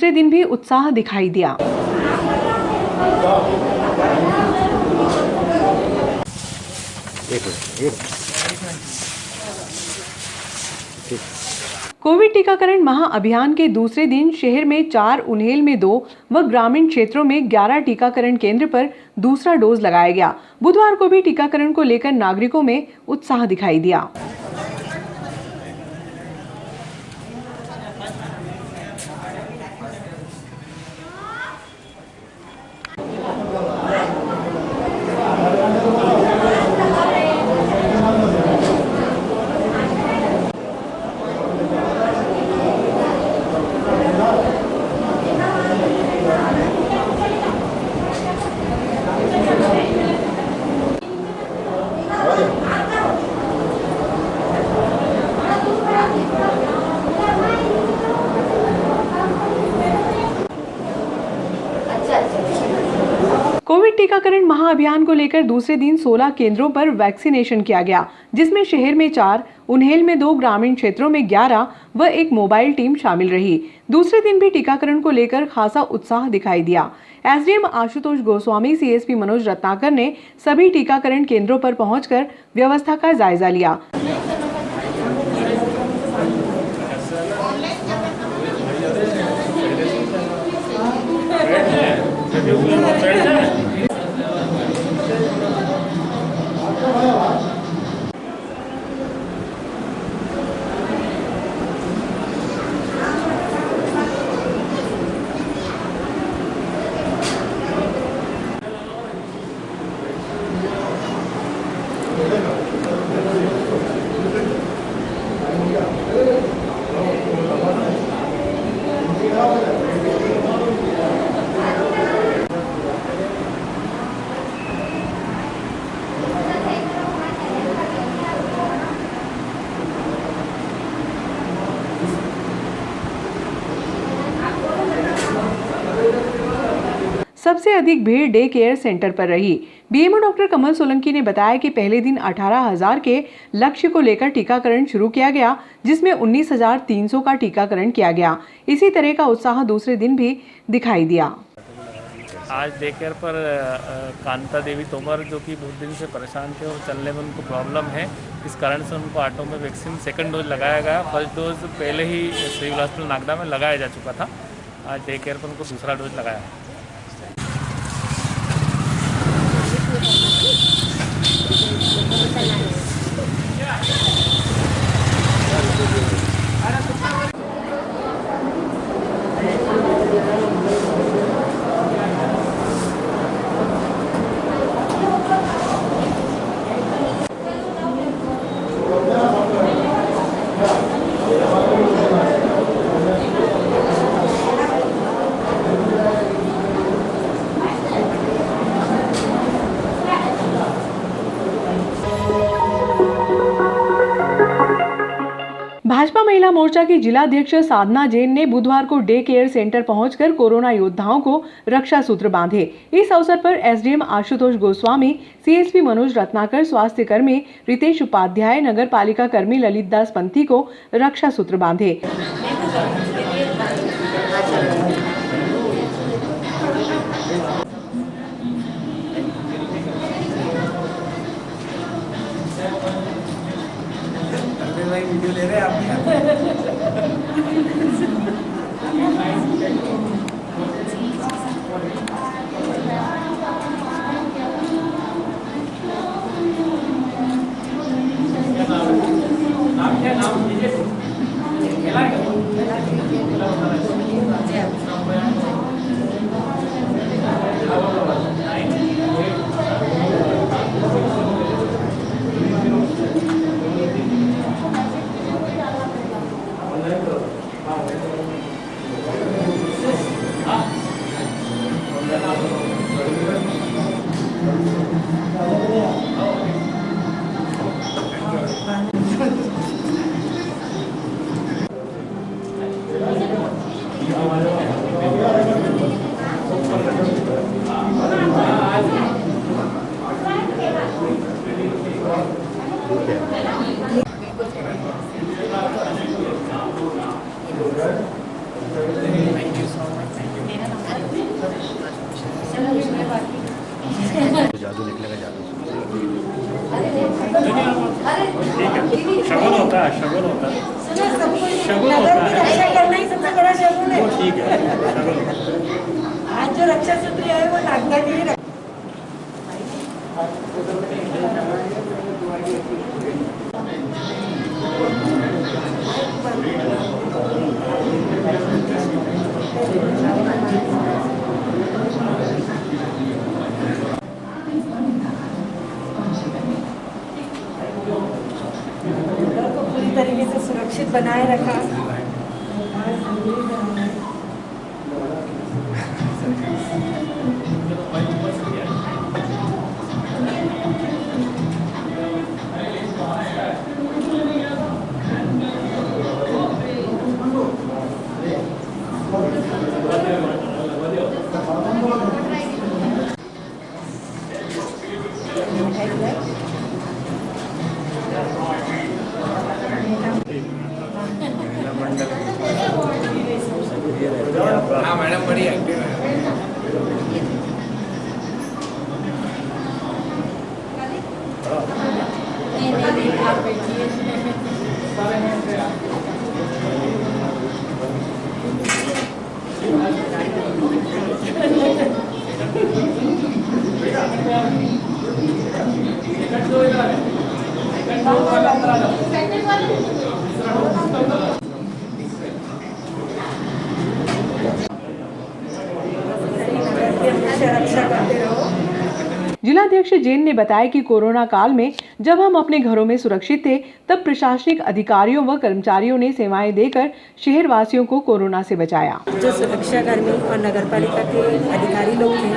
दूसरे दिन भी उत्साह दिखाई दिया। कोविड टीकाकरण महाअभियान के दूसरे दिन शहर में 4, उन्हेल में 2 व ग्रामीण क्षेत्रों में 11 टीकाकरण केंद्र पर दूसरा डोज लगाया गया। बुधवार को भी टीकाकरण को लेकर नागरिकों में उत्साह दिखाई दिया। कोविड टीकाकरण महाअभियान को लेकर दूसरे दिन 16 केंद्रों पर वैक्सीनेशन किया गया, जिसमें शहर में 4, उन्हेल में 2, ग्रामीण क्षेत्रों में 11 व एक मोबाइल टीम शामिल रही। दूसरे दिन भी टीकाकरण को लेकर खासा उत्साह दिखाई दिया। एसडीएम आशुतोष गोस्वामी, सीएसपी मनोज रत्नाकर ने सभी टीकाकरण केंद्रों पर पहुंचकर व्यवस्था का जायजा लिया। सबसे अधिक भीड़ डे केयर सेंटर पर रही। बीएमओ डॉक्टर कमल सोलंकी ने बताया कि पहले दिन 18,000 के लक्ष्य को लेकर टीकाकरण शुरू किया गया, जिसमें 19,300 का टीकाकरण किया गया। इसी तरह का उत्साह दूसरे दिन भी दिखाई दिया। आज डे केयर पर कांता देवी तोमर, जो कि बहुत दिन से परेशान थे और चलने में उनको प्रॉब्लम है, इस कारण से उनको ऑटो में वैक्सीन सेकंड डोज लगाया गया। फर्स्ट डोज पहले ही सिविल हॉस्पिटल नागदा में लगाया जा चुका था। आज डे केयर पर उनको दूसरा डोज लगाया। भाजपा महिला मोर्चा की जिला अध्यक्ष साधना जैन ने बुधवार को डे केयर सेंटर पहुंचकर कोरोना योद्धाओं को रक्षा सूत्र बांधे। इस अवसर पर एसडीएम आशुतोष गोस्वामी, सीएसपी मनोज रत्नाकर, स्वास्थ्य कर्मी रितेश उपाध्याय, नगर पालिका कर्मी ललित दास पंथी को रक्षा सूत्र बांधे। वीडियो ले रहे हैं आप। होता है, शगुन होता है। शगुन नगर होता की है। रक्षा करना ही सबसे बड़ा शगुन है। वो ठीक है, शगुन होता है। आज जो रक्षा सूत्र है वो नागदा के लिए को पूरी तरीके से सुरक्षित बनाए रखा। हाँ मैडम बड़ी एक्टिव है। रक्षा करते रहो। जिलाध्यक्ष जैन ने बताया कि कोरोना काल में जब हम अपने घरों में सुरक्षित थे, तब प्रशासनिक अधिकारियों व कर्मचारियों ने सेवाएं देकर शहर वासियों को कोरोना से बचाया। जो सुरक्षाकर्मी और नगर पालिका के अधिकारी लोग थे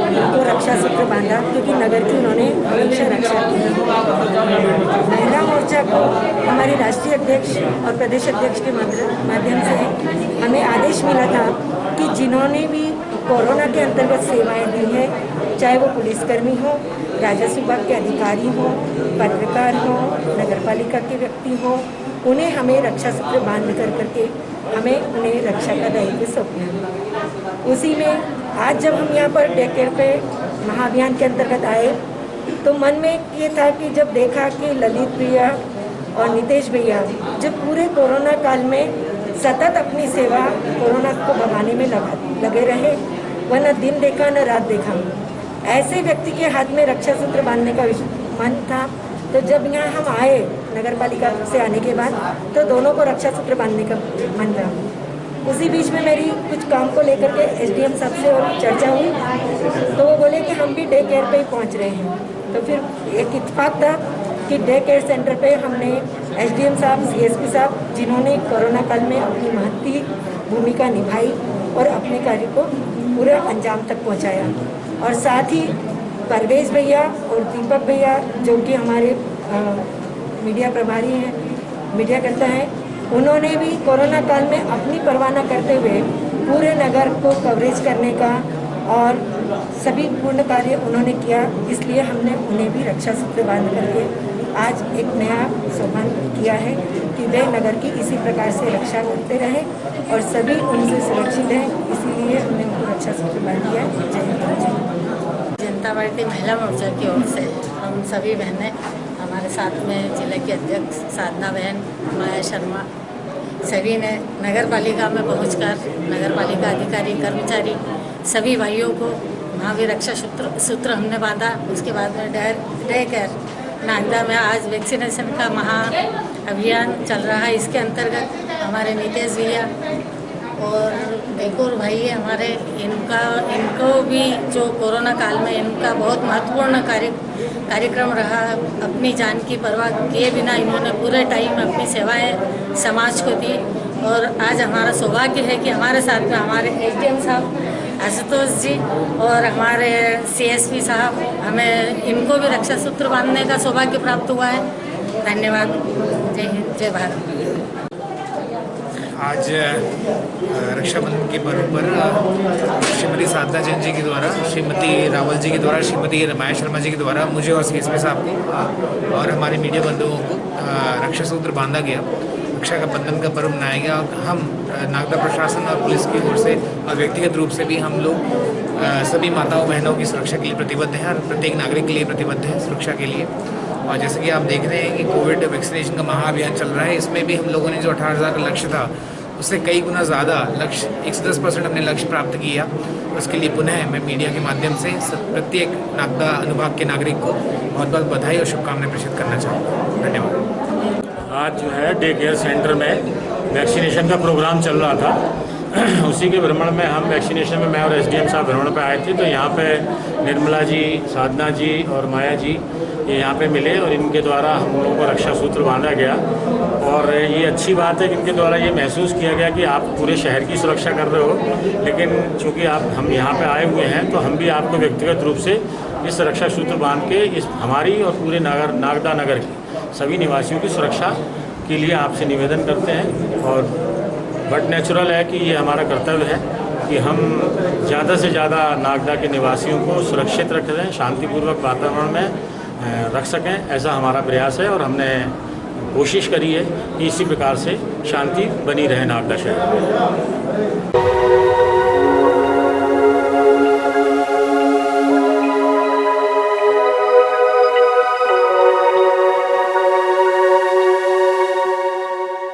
उनको रक्षा सूत्र बांधा, क्योंकि नगर की उन्होंने हमेशा रक्षा की। महिला मोर्चा को हमारे राष्ट्रीय अध्यक्ष और प्रदेश अध्यक्ष के माध्यम से हमें आदेश मिला था कि जिन्होंने भी कोरोना के अंतर्गत सेवाएं दी हैं, चाहे वो पुलिसकर्मी हो, राजस्व विभाग के अधिकारी हो, पत्रकार हो, नगर पालिका के व्यक्ति हो, उन्हें हमें रक्षा सूत्र बांध करके हमें उन्हें रक्षा का दायित्व सौंपा। उसी में आज जब हम यहाँ पर डे केयर पे महाअभियान के अंतर्गत आए तो मन में ये था कि जब देखा कि ललित भैया और नितेश भैया जब पूरे कोरोना काल में सतत अपनी सेवा कोरोना को भगाने में लगे रहे, वह न दिन देखा न रात देखा, ऐसे व्यक्ति के हाथ में रक्षा सूत्र बांधने का मन था। तो जब यहाँ हम आए नगर पालिका से आने के बाद तो दोनों को रक्षा सूत्र बांधने का मन था। उसी बीच में मेरी कुछ काम को लेकर के एसडीएम साहब से और चर्चा हुई, तो वो बोले कि हम भी डे केयर पे ही पहुँच रहे हैं। तो फिर एक इत्तेफाक था कि डे केयर सेंटर पे हमने एसडीएम साहब, सीएसपी साहब, जिन्होंने कोरोना काल में अपनी महती भूमिका निभाई और अपने कार्य को पूरे अंजाम तक पहुंचाया, और साथ ही परवेज भैया और दीपक भैया जो कि हमारे मीडिया प्रभारी हैं, मीडिया करता है, उन्होंने भी कोरोना काल में अपनी परवाह न करते हुए पूरे नगर को कवरेज करने का और सभी पूर्ण कार्य उन्होंने किया। इसलिए हमने उन्हें भी रक्षा सूत्र बांध करके आज एक नया सोपान किया है कि वे नगर की इसी प्रकार से रक्षा करते रहे और सभी उनसे सुरक्षित हैं, इसीलिए हमने उनको रक्षा सूत्र बांध दिया है। जनता पार्टी महिला मोर्चा की ओर से हम सभी बहनें, हमारे साथ में जिले के अध्यक्ष साधना बहन, माया शर्मा, सभी ने नगर पालिका में पहुंचकर नगर पालिका अधिकारी, कर्मचारी, सभी भाइयों को वहाँ भी रक्षा सूत्र हमने बांधा। उसके बाद में डे केयर नागदा में आज वैक्सीनेशन का महाअभियान चल रहा है। इसके अंतर्गत हमारे नितेश भैया और एक और भाई है हमारे, इनको भी जो कोरोना काल में इनका बहुत महत्वपूर्ण कार्यक्रम रहा। अपनी जान की परवाह किए बिना इन्होंने पूरे टाइम अपनी सेवाएं समाज को दी, और आज हमारा सौभाग्य है कि हमारे साथ में हमारे एसडीएम साहब आशुतोष जी और हमारे सीएसपी साहब, हमें इनको भी रक्षा सूत्र बांधने का सौभाग्य प्राप्त हुआ है। धन्यवाद। जय हिंद, जय भारत। आज रक्षाबंधन के पर्व पर श्रीमती साधना जैन जी के द्वारा, श्रीमती रावल जी के द्वारा, श्रीमती माया शर्मा जी के द्वारा मुझे और सीएसपी साहब को और हमारे मीडिया बंधुओं को रक्षा सूत्र बांधा गया। रक्षा का बंधन का पर्व मनाया गया। हम नागदा प्रशासन और पुलिस की ओर से और व्यक्तिगत रूप से भी हम लोग सभी माताओं बहनों की सुरक्षा के लिए प्रतिबद्ध हैं और प्रत्येक नागरिक के लिए प्रतिबद्ध हैं सुरक्षा के लिए। और जैसे कि आप देख रहे हैं कि कोविड वैक्सीनेशन का महाअभियान चल रहा है, इसमें भी हम लोगों ने जो 18,000 का लक्ष्य था उससे कई गुना ज़्यादा लक्ष्य 110% हमने लक्ष्य प्राप्त किया। उसके लिए पुनः मैं मीडिया के माध्यम से प्रत्येक नागदा अनुभाग के नागरिक को बहुत बहुत बधाई और शुभकामनाएं प्रेषित करना चाहूँगा। धन्यवाद। आज जो है डे केयर सेंटर में वैक्सीनेशन का प्रोग्राम चल रहा था। उसी के भ्रमण में हम वैक्सीनेशन में मैं और एसडीएम साहब भ्रमण पे आए थे, तो यहाँ पे निर्मला जी, साधना जी और माया जी ये यहाँ पे मिले और इनके द्वारा हम लोगों को रक्षा सूत्र बांधा गया। और ये अच्छी बात है कि इनके द्वारा ये महसूस किया गया कि आप पूरे शहर की सुरक्षा कर रहे हो, लेकिन चूँकि हम यहाँ पे आए हुए हैं तो हम भी आपको व्यक्तिगत रूप से इस रक्षा सूत्र बांध के इस हमारी और पूरे नागदा नगर की सभी निवासियों की सुरक्षा के लिए आपसे निवेदन करते हैं। और बट नेचुरल है कि ये हमारा कर्तव्य है कि हम ज़्यादा से ज़्यादा नागदा के निवासियों को सुरक्षित रखें, शांतिपूर्वक वातावरण में रख सकें, ऐसा हमारा प्रयास है। और हमने कोशिश करी है कि इसी प्रकार से शांति बनी रहे नागदा शहर में।